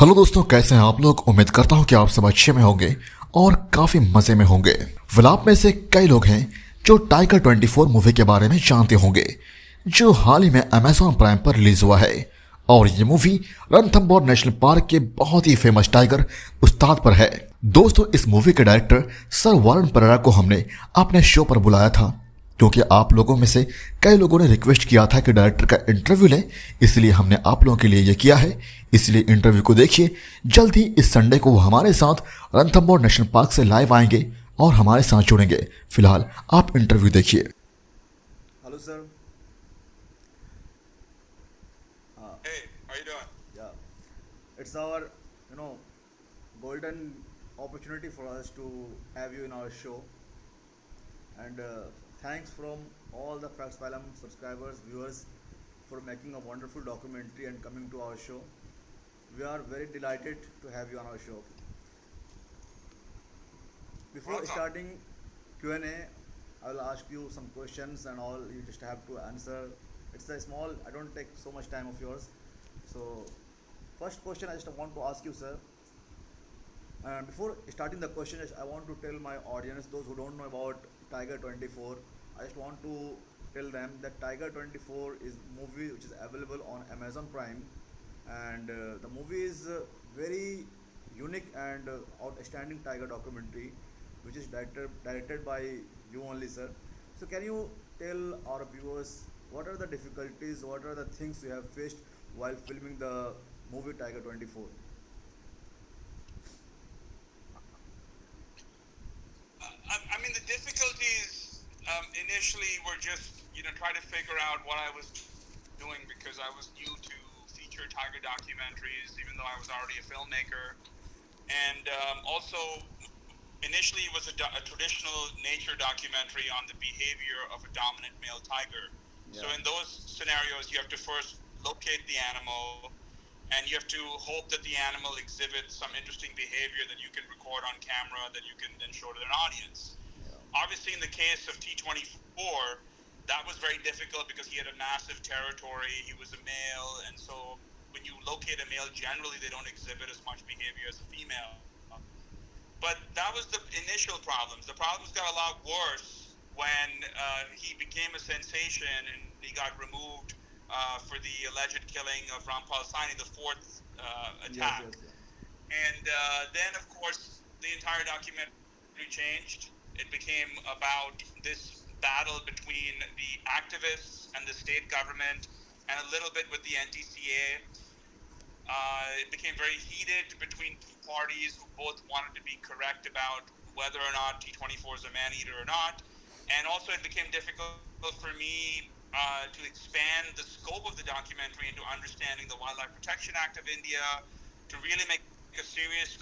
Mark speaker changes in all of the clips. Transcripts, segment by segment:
Speaker 1: Hello दोस्तों, कैसे हैं आप लोग। उम्मीद करता हूं कि आप सब अच्छे में होंगे और काफ़ी मज़े में होंगे। आप में से कई लोग हैं जो टाइगर 24 मूवी के बारे में जानते होंगे, जो हाल ही में अमेजॉन प्राइम पर रिलीज हुआ है। और ये मूवी रणथंबोर नेशनल पार्क के बहुत ही फेमस टाइगर उस्ताद पर है। दोस्तों, इस मूवी के डायरेक्टर सर वारन पेरेरा को हमने अपने शो पर बुलाया था, क्योंकि आप लोगों में से कई लोगों ने रिक्वेस्ट किया था कि डायरेक्टर का इंटरव्यू लें, इसलिए हमने आप लोगों के लिए ये किया है। इसलिए इंटरव्यू को देखिए। जल्द ही इस संडे को वो हमारे साथ रणथंबोर नेशनल पार्क से लाइव आएंगे और हमारे साथ जुड़ेंगे। फिलहाल आप इंटरव्यू देखिए।
Speaker 2: Hello, sir.
Speaker 3: Hey, how you doing?
Speaker 2: Yeah, it's our golden opportunity for us to have you in our show, and thanks from all the Phylum subscribers, viewers, for making a wonderful documentary and coming to our show. We are very delighted to have you on our show. Before
Speaker 3: Welcome.
Speaker 2: starting Q&A, I will ask you some questions and all. You just have to answer. It's a small. I don't take so much time of yours. So, first question I just want to ask you, sir. And before starting the question, I want to tell my audience, those who don't know about Tiger 24, I just want to tell them that Tiger 24 is movie which is available on Amazon Prime, and the movie is very unique and outstanding Tiger documentary, which is directed by you only, sir. So can you tell our viewers what are the difficulties, what are the things you have faced while filming the movie Tiger 24?
Speaker 3: I mean, the difficulties initially were just, trying to figure out what I was doing because I was new to feature tiger documentaries, even though I was already a filmmaker. And also, initially, it was a traditional nature documentary on the behavior of a dominant male tiger.
Speaker 2: Yeah.
Speaker 3: So in those scenarios, you have to first locate the animal, and you have to hope that the animal exhibits some interesting behavior that you can record on camera that you can then show to an audience.
Speaker 2: Yeah.
Speaker 3: Obviously, in the case of T24, that was very difficult because he had a massive territory. He was a male, and so when you locate a male, generally they don't exhibit as much behavior as a female. But that was the initial problems. The problems got a lot worse when he became a sensation and he got removed for the alleged killing of Rampal Saini, the fourth attack.
Speaker 2: Yes, yes,
Speaker 3: And then, of course, the entire documentary changed. It became about this battle between the activists and the state government, and a little bit with the NTCA. It became very heated between parties who both wanted to be correct about whether or not T24 is a man-eater or not. And also it became difficult for me to expand the scope of the documentary into understanding the Wildlife Protection Act of India, to really make a serious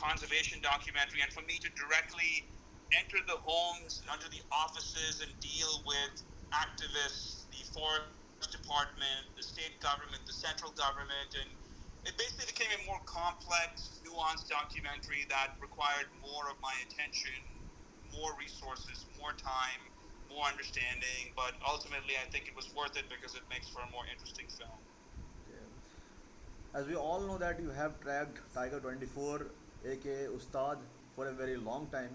Speaker 3: conservation documentary, and for me to directly enter the homes, under the offices, and deal with activists, the forest department, the state government, the central government, and it basically became a more complex, nuanced documentary that required more of my attention, more resources, more time, more understanding. But ultimately, I think it was worth it because it makes for a more interesting film.
Speaker 2: yeah. As we all know that you have tracked Tiger 24, aka Ustad, for a very long time.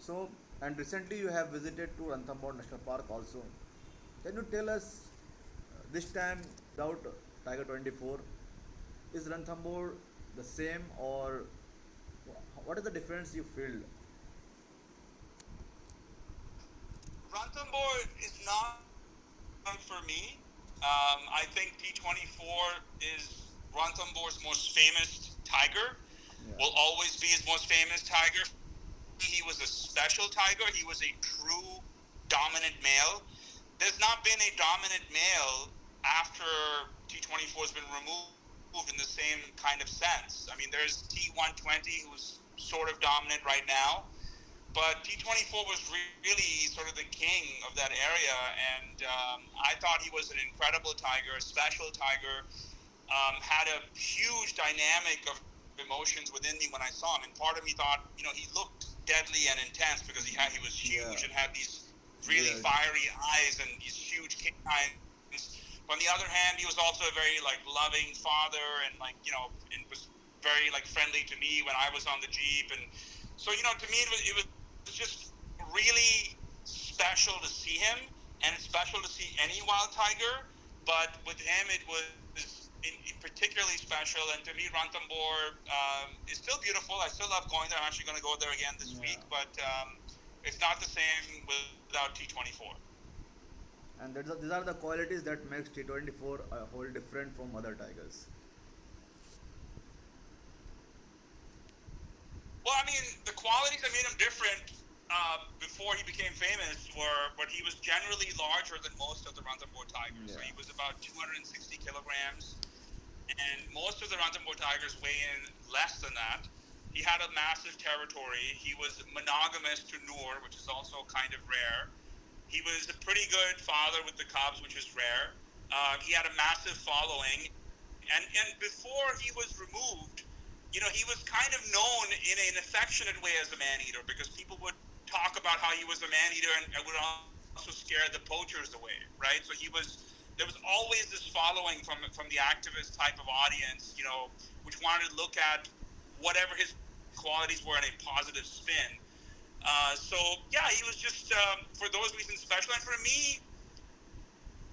Speaker 2: So, and recently you have visited to Ranthambore National Park also. Can you tell us this time without Tiger 24, is Ranthambore the same, or what is the difference you feel?
Speaker 3: Ranthambore is not for me. I think T24 is Ranthambore's most famous tiger.
Speaker 2: Yeah.
Speaker 3: Will always be his most famous tiger. He was a special tiger. He was a true dominant male. There's not been a dominant male after T24 has been removed in the same kind of sense. I mean, there's T120 who's sort of dominant right now, but T24 was really sort of the king of that area, and I thought he was an incredible tiger, a special tiger, had a huge dynamic of emotions within me when I saw him. And part of me thought, he looked deadly and intense because he was huge,
Speaker 2: Yeah.
Speaker 3: and had these really
Speaker 2: Yeah.
Speaker 3: fiery eyes and these huge canines. On the other hand, he was also a very like loving father, and like and was very like friendly to me when I was on the jeep, and so to me it was just really special to see him, and it's special to see any wild tiger, but with him it was particularly special. And to me, Ranthambore is still beautiful. I still love going there. I'm actually going to go there again this week, but it's not the same without T24.
Speaker 2: And these are the qualities that makes T24 a whole different from other tigers.
Speaker 3: Well, I mean, the qualities that made him different before he became famous were, but he was generally larger than most of the Ranthambore tigers. So he was about 260 kilograms, and most of the Ranthambore tigers weigh in less than that. He had a massive territory. He was monogamous to Noor, which is also kind of rare. He was a pretty good father with the cubs, which is rare. He had a massive following, and before he was removed, he was kind of known in an affectionate way as a man-eater, because people would talk about how he was a man-eater and would also scare the poachers away, right? So there was always this following from the activist type of audience, which wanted to look at whatever his qualities were in a positive spin. So yeah, he was just for those reasons special. And for me,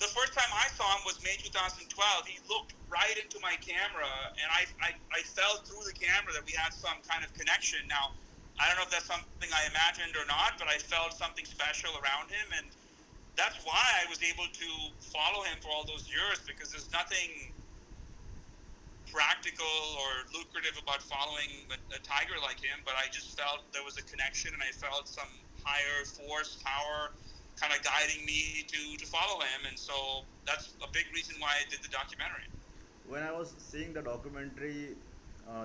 Speaker 3: the first time I saw him was May 2012. He looked right into my camera, and I felt through the camera that we had some kind of connection. Now, I don't know if that's something I imagined or not, but I felt something special around him, and that's why I was able to follow him for all those years, because there's nothing practical or lucrative about following a tiger like him, but I just felt there was a connection, and I felt some higher force, power kind of guiding me to follow him, and so that's a big reason why I did the documentary.
Speaker 2: When I was seeing the documentary,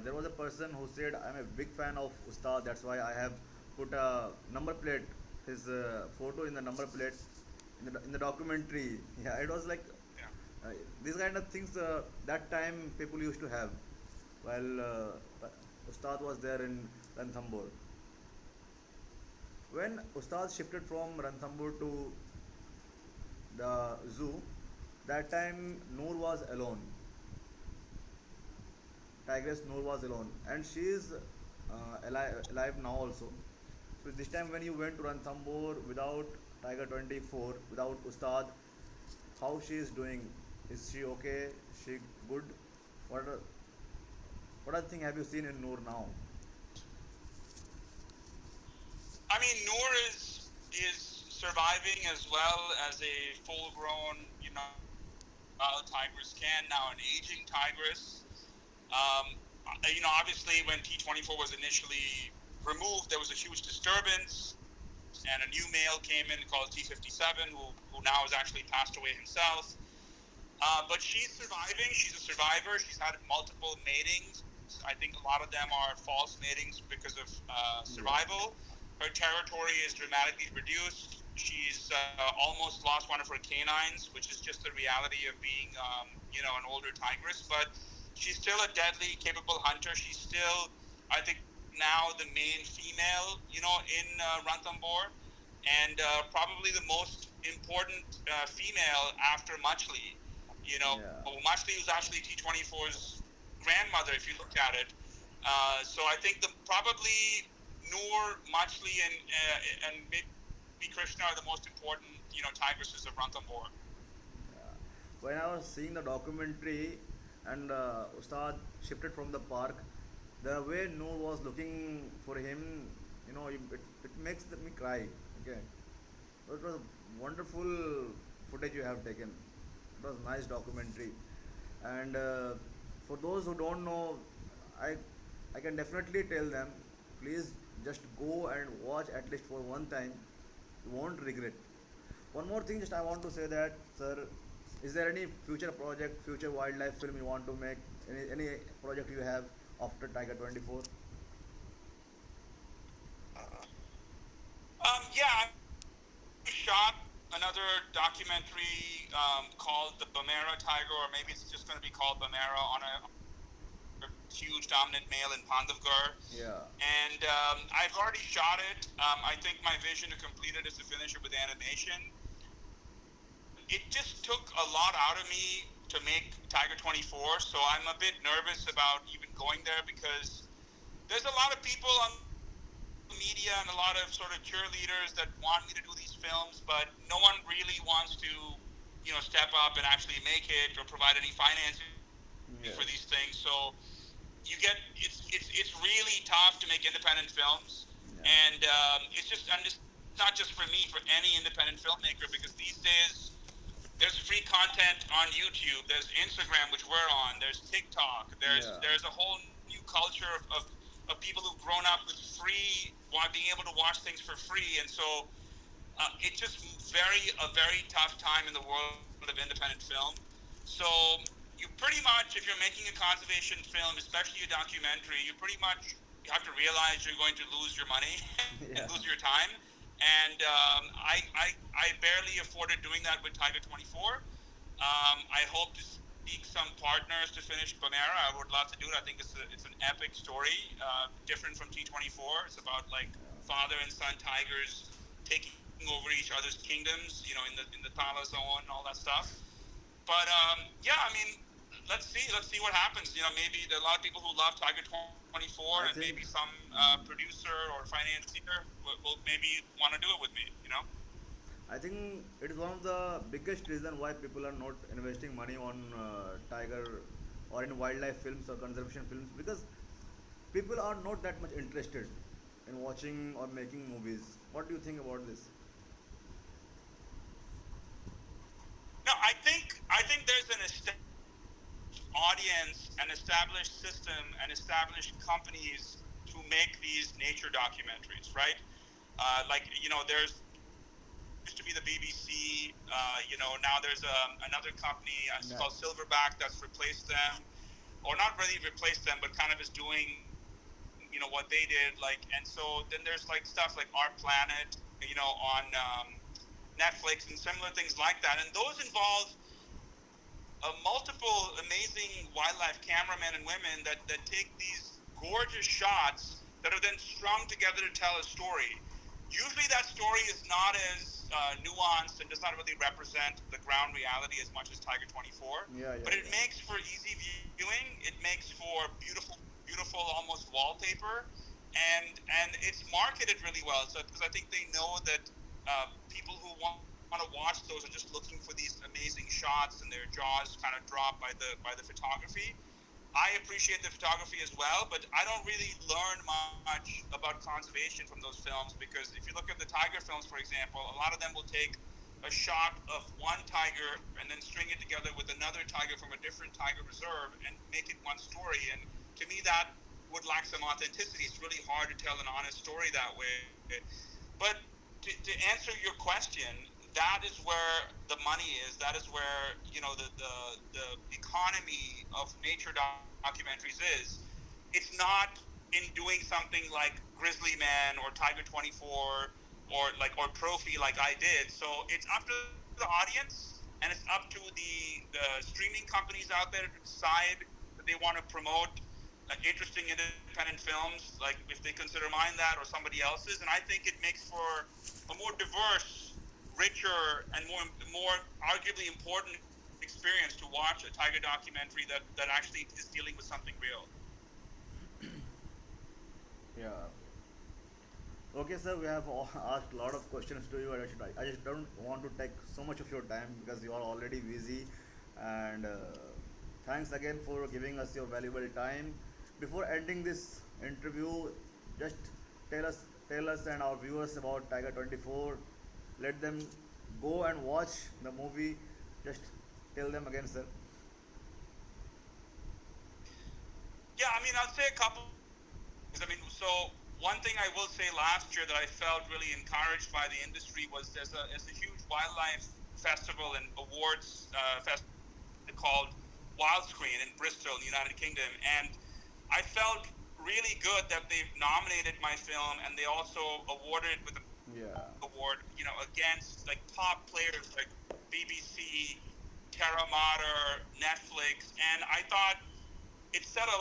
Speaker 2: there was a person who said, "I'm a big fan of Ustad. That's why I have put a number plate, his photo in the number plate in the documentary." Yeah, it was like
Speaker 3: Yeah.
Speaker 2: these kind of things that time people used to have while Ustad was there in Ranthambore. When Ustad shifted from Ranthambore to the zoo, that time Noor was alone. Tigress Noor was alone, and she is alive now also. So this time when you went to Ranthambore without Tiger 24, without Ustad, how she is doing? Is she okay? Is she good? What are, what other thing have you seen in Noor now?
Speaker 3: I mean, Noor is surviving as well as a full-grown, wild tigress can. Now, an aging tigress. Obviously, when T24 was initially removed, there was a huge disturbance, and a new male came in called T57, who now has actually passed away himself. But she's surviving. She's a survivor. She's had multiple matings. I think a lot of them are false matings because of survival. Her territory is dramatically reduced. She's almost lost one of her canines, which is just the reality of being, an older tigress. But she's still a deadly, capable hunter. She's still, I think, now the main female, in Ranthambore, and probably the most important female after Muchli. Muchli was actually T24's grandmother, if you look at it. So I think probably Noor, Muchli, and maybe Krishna are the most important, tigresses of Ranthambore.
Speaker 2: Yeah. When I was seeing the documentary and Ustad shifted from the park, the way Noor was looking for him, it makes me cry. Okay, it was wonderful footage you have taken. It was nice documentary, and for those who don't know, I I can definitely tell them, please just go and watch at least for one time. You won't regret. One more thing, just I want to say that, sir, is there any future project, future wildlife film you want to make? Any project you have after Tiger 24?
Speaker 3: Yeah, I shot another documentary called The Bamera Tiger, or maybe it's just going to be called Bamera, on a huge dominant male in Pandavgarh.
Speaker 2: Yeah.
Speaker 3: And I've already shot it. I think my vision to complete it is to finish it with animation. it just took a lot out of me to make Tiger 24. So I'm a bit nervous about even going there because there's a lot of people on the media and a lot of sort of cheerleaders that want me to do these films, but no one really wants to, step up and actually make it or provide any financing for
Speaker 2: Yes.
Speaker 3: these things. So you get it's really tough to make independent films,
Speaker 2: Yeah.
Speaker 3: and it's not just for me, for any independent filmmaker, because these days there's free content on YouTube, there's Instagram, which we're on, there's TikTok,
Speaker 2: Yeah.
Speaker 3: there's a whole new culture of people who've grown up with free, being able to watch things for free, and so it's just a very tough time in the world of independent film. So you pretty much, if you're making a conservation film, especially a documentary, you have to realize you're going to lose your money and
Speaker 2: Yeah.
Speaker 3: lose your time. And I barely afforded doing that with Tiger 24. I hope to seek some partners to finish Pomera. I would love to do it. I think it's an epic story, different from T24. It's about like father and son tigers taking over each other's kingdoms, in the Thala zone, all that stuff. But yeah, I mean, let's see what happens. Maybe there are a lot of people who love Tiger 24, and
Speaker 2: I
Speaker 3: maybe
Speaker 2: think.
Speaker 3: some producer or financier will maybe want to do it with me.
Speaker 2: I think it is one of the biggest reason why people are not investing money on tiger or in wildlife films or conservation films, because people are not that much interested in watching or making movies. What do you think about this?
Speaker 3: No, I think there's an audience, an established system, and established companies to make these nature documentaries, right? There's used to be the BBC. Now there's another company. It's
Speaker 2: Yeah.
Speaker 3: called Silverback that's replaced them, or not really replaced them, but kind of is doing what they did. And so then there's like stuff like Our Planet, on Netflix and similar things like that, and those involve multiple amazing wildlife cameramen and women that take these gorgeous shots that are then strung together to tell a story. Usually, that story is not as nuanced and does not really represent the ground reality as much as Tiger 24.
Speaker 2: Yeah, yeah,
Speaker 3: But it
Speaker 2: yeah.
Speaker 3: makes for easy viewing. It makes for beautiful, almost wallpaper, and it's marketed really well. So because I think they know that people who want to watch those are just looking for these amazing shots and their jaws kind of drop by the photography. I appreciate the photography as well, but I don't really learn much about conservation from those films, because if you look at the tiger films, for example, a lot of them will take a shot of one tiger and then string it together with another tiger from a different tiger reserve and make it one story. And to me, that would lack some authenticity. It's really hard to tell an honest story that way. But to answer your question, that is where the money is. That is where the economy of nature documentaries is. It's not in doing something like Grizzly Man or Tiger 24 or Trophy like I did. So it's up to the audience, and it's up to the streaming companies out there to decide that they want to promote interesting independent films, like if they consider mine that or somebody else's. And I think it makes for a more diverse, richer, and more arguably important experience to watch a tiger documentary that actually is dealing with something real.
Speaker 2: Yeah. Okay, sir, we have asked a lot of questions to you. I just don't want to take so much of your time because you are already busy. And thanks again for giving us your valuable time. Before ending this interview, just tell us and our viewers about Tiger 24. Let them go and watch the movie. Just tell them again, sir.
Speaker 3: Yeah, I mean, I'll say a couple things. I mean, so one thing I will say last year that I felt really encouraged by the industry was there's a huge wildlife festival and awards festival called Wildscreen in Bristol, in the United Kingdom, and I felt really good that they've nominated my film and they also awarded it with a major
Speaker 2: Yeah.
Speaker 3: award, against like top players like BBC, Terra Mater, Netflix, and I thought it said a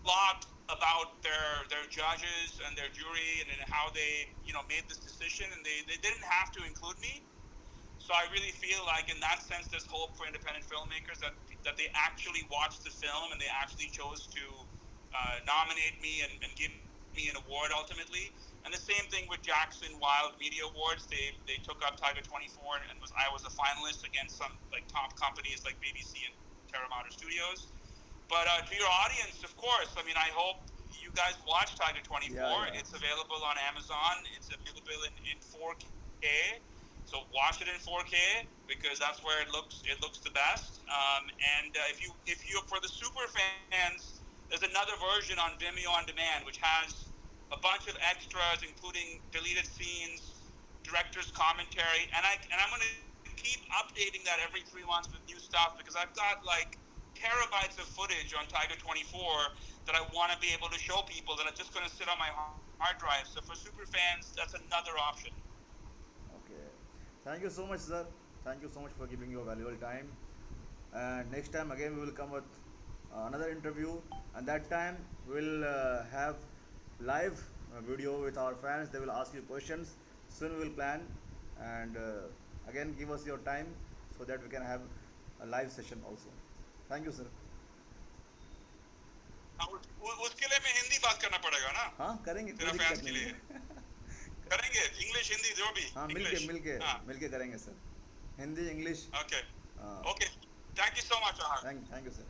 Speaker 3: lot about their judges and their jury and how they made this decision, and they didn't have to include me. So So I really feel like, in that sense, there's hope for independent filmmakers that they actually watched the film and they actually chose to nominate me and give me an award ultimately. And the same thing with Jackson Wild Media Awards. They took up Tiger 24 and I was a finalist against some like top companies like BBC and Terramata Studios. But to your audience, of course, I mean, I hope you guys watch Tiger 24.
Speaker 2: Yeah.
Speaker 3: It's available on Amazon. It's available in 4K. So watch it in 4K because that's where it looks the best. And if you for the super fans, there's another version on Vimeo on demand which has a bunch of extras, including deleted scenes, director's commentary, and I'm going to keep updating that every 3 months with new stuff because I've got like terabytes of footage on Tiger 24 that I want to be able to show people that are just going to sit on my hard drive. So for super fans, that's another option.
Speaker 2: Okay. Thank you so much, sir. Thank you so much for giving your valuable time. And next time again we will come with another interview, and that time we'll have live video with our fans. They will ask you questions. Soon we will plan, and again give us your time so that we can have a live session also. Thank you, sir.
Speaker 3: उसके लिए में हिंदी बात करना पड़ेगा ना
Speaker 2: हाँ करेंगे, कोई
Speaker 3: तेरा
Speaker 2: दिक्कत
Speaker 3: फैंस के
Speaker 2: नहीं
Speaker 3: लिए
Speaker 2: है।
Speaker 3: करेंगे इंग्लिश हिंदी जो भी
Speaker 2: हाँ
Speaker 3: इंग्लिश
Speaker 2: मिलके करेंगे सर, हिंदी इंग्लिश।
Speaker 3: ओके
Speaker 2: हाँ
Speaker 3: okay thank you so much
Speaker 2: thank you sir.